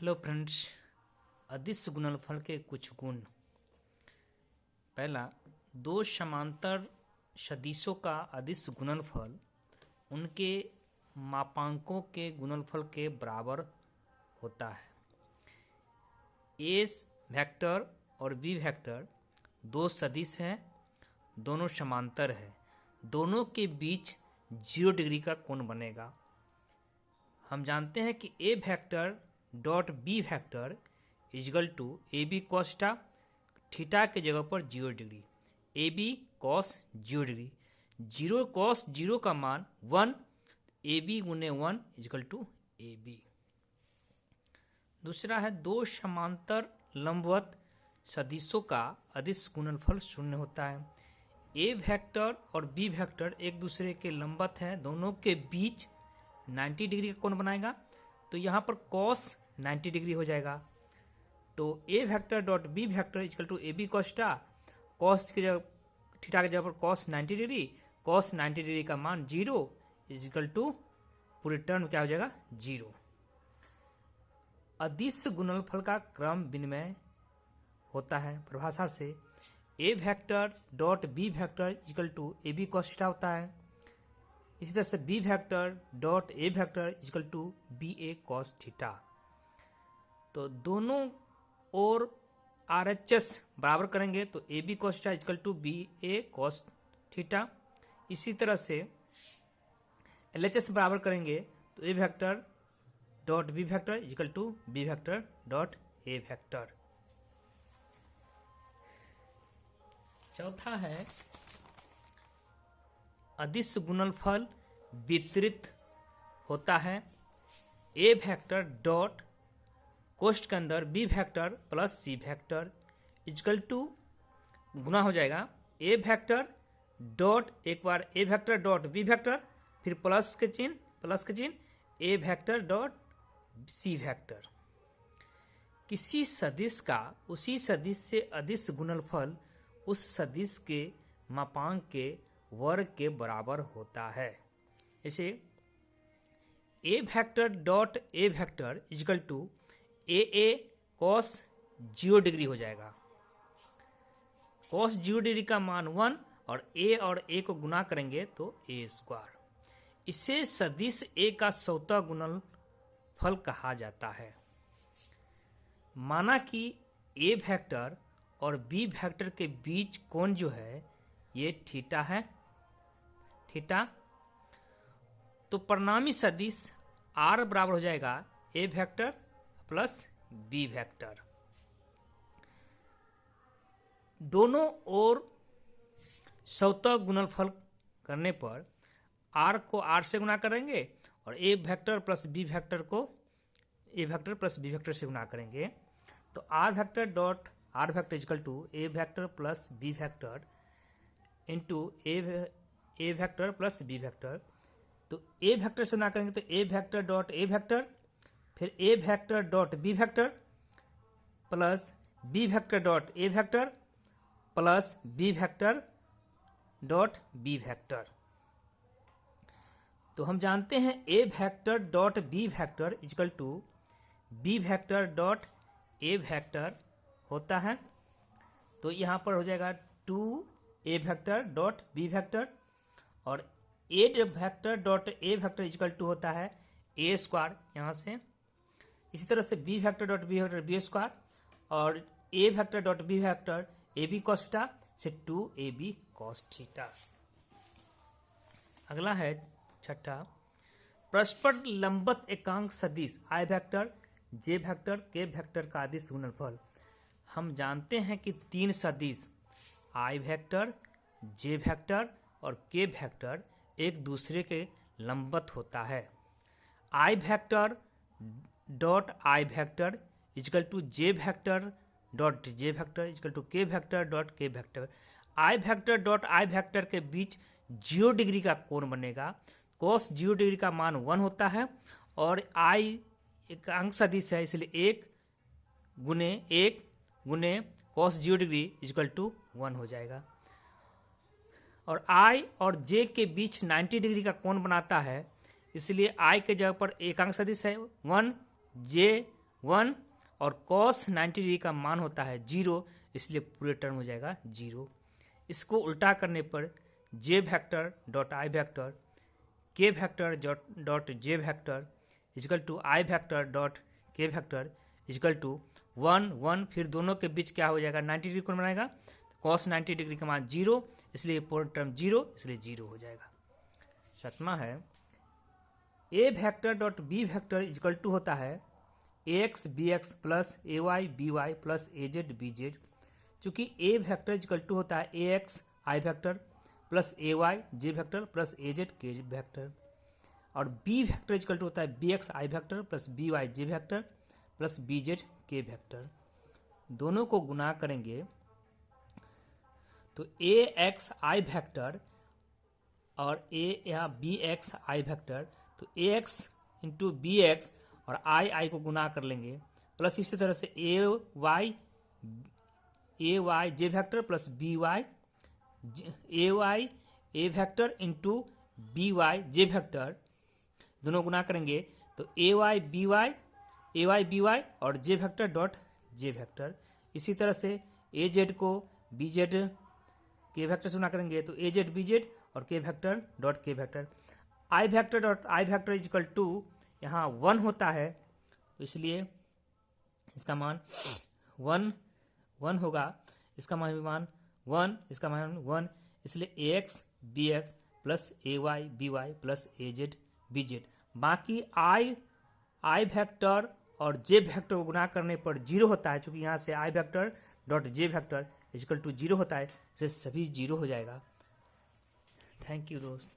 Hello friends, अदिश गुणनफल के कुछ गुण। पहला, दो समांतर सदिशों का अदिश गुणनफल उनके मापांकों के गुणनफल के बराबर होता है। ए वेक्टर और बी वेक्टर दो सदिश हैं, दोनों समांतर है, दोनों के बीच 0 डिग्री का कोण बनेगा। हम जानते हैं कि A vector dot B vector is equal to A B cos theta के जगह पर 0 degree, A B cos 0 degree, 0 cos 0 का मान 1, ए बी गुने 1 इजगल टू ए बी। दूसरा है, दो समांतर लंबवत सदिशों का अदिश गुणनफल 0 होता है। ए वेक्टर और बी वेक्टर एक दूसरे के लंबवत हैं, दोनों के बीच 90 डिग्री का कोण बनाएगा, तो यहाँ पर cos 90 डिग्री हो जाएगा। तो A vector dot B vector equal to A B cos theta, cos के जगह थीटा के जगह पर cos 90 डिग्री, cos 90 डिग्री का मान 0 इक्वल टू पूरे टर्म क्या हो जाएगा 0। अदिश गुणनफल का क्रम विनिमय होता है परिभाषा से A vector dot B vector equal to A B cos theta होता है। इसी तरह से B vector dot A vector equal to B A cos theta. तो दोनों और आर एच एस बराबर करेंगे तो A B cos theta equal to B A cos theta. इसी तरह से एल एच एस बराबर करेंगे तो A vector dot B vector equal to B vector dot A vector. चौथा है, अदिश गुणनफल वितरित होता है। ए वेक्टर डॉट कोष्ठ के अंदर B vector plus C vector equal to गुना हो जाएगा ए वेक्टर डॉट, एक बार A vector dot B vector, फिर प्लस के चिन्ह A vector dot C vector. किसी सदिश का उसी सदिश से अदिश गुणनफल उस सदिश के मापांक के वर्ग के बराबर होता है। जैसे A vector dot A vector equal to A cos 0 degree हो जाएगा। कॉस 0 डिग्री का मान 1 और ए को गुना करेंगे तो ए स्क्वायर। इसे सदिश ए का सौता गुणनफल कहा जाता है। माना कि ए वेक्टर और बी वेक्टर के बीच कोण जो है ये थीटा है, थीटा। तो परिणामी सदिश आर बराबर हो जाएगा A vector plus B vector. दोनों ओर सौता गुणनफल करने पर आर को आर से गुना करेंगे और A vector plus B vector को A vector plus B vector से गुना करेंगे। तो R vector dot R vector equal to A vector plus B vector into A vector plus B vector. तो ए वेक्टर से गुना करेंगे तो A vector dot A vector, फिर A vector dot B vector plus B vector dot A vector plus B vector dot B vector. तो हम जानते हैं A vector dot B vector equal to B vector dot A vector होता है। तो यहाँ पर हो जाएगा 2 A vector dot B vector और A vector dot A vector equal to होता है ए स्क्वायर यहाँ से। इसी तरह से B vector dot B vector B square और A vector dot B vector A B cos theta से 2 ए बी कॉस थीटा। अगला है छठा, परस्पर लंबवत एकांक सदिश आई वेक्टर जे वेक्टर के वेक्टर का अदिश गुणनफल। हम जानते हैं कि 3 सदिश आई वेक्टर, जे वेक्टर और के वेक्टर एक दूसरे के लंबवत होता है। I vector dot I vector equal to j vector dot J vector equal to k vector dot के वेक्टर। आई वेक्टर डॉट आई वेक्टर के बीच 0 डिग्री का कोण बनेगा। cos 0 डिग्री का मान 1 होता है और आई एक अंक सदिश है, इसलिए 1 गुने cos 0 डिग्री इक्वल टू 1 हो जाएगा। और आई और जे के बीच 90 डिग्री का कोण बनाता है, इसलिए आई के जगह पर एकांक सदिश है 1, जे 1 और cos 90 डिग्री का मान होता है 0, इसलिए पूरे टर्म हो जाएगा 0। इसको उल्टा करने पर J vector dot I vector K vector dot J vector equal to I vector dot के वेक्टर इजकल टू 1 1, फिर दोनों के बीच क्या हो जाएगा 90 डिग्री कौन बनाएगा, cos 90 डिग्री का मान 0, इसलिए पूरा टर्म 0, इसलिए 0 हो जाएगा। सातवां है a vector dot B vector equal to होता है ax bx plus ay by plus az bz। चूंकि ए वेक्टर इजकल टू होता है ax आई वेक्टर प्लस ay जे वेक्टर प्लस az के वेक्टर, और बी वेक्टर इजकल टू होता है bx I vector plus by J vector plus bz के vector. दोनों को गुना करेंगे तो ax आई वेक्टर और यहाँ bx आई वेक्टर, तो ax इंटू बी एक्स और आई को गुना कर लेंगे, प्लस इसी तरह से ए वाई जे वेक्टर प्लस बी वाई ए वेक्टर इंटू बी वाई जे वेक्टर, दोनों गुना करेंगे तो ए वाई बी वाई और जे वेक्टर डॉट जे वेक्टर। इसी तरह से ए जेड को बी जेड के वेक्टर से गुना करेंगे तो ए जेड बी जेड और के वेक्टर डॉट के vector. I vector dot I vector equal to यहाँ 1 होता है, तो इसलिए इसका मान 1 होगा, इसका मान 1, इसका मान 1, इसलिए ax bx plus ay by plus az bz। बाकी आई वेक्टर और जे वेक्टर को गुना करने पर 0 होता है, क्योंकि यहाँ से i vector dot J vector equal to 0 होता है, इससे सभी 0 हो जाएगा। थैंक यू दोस्त।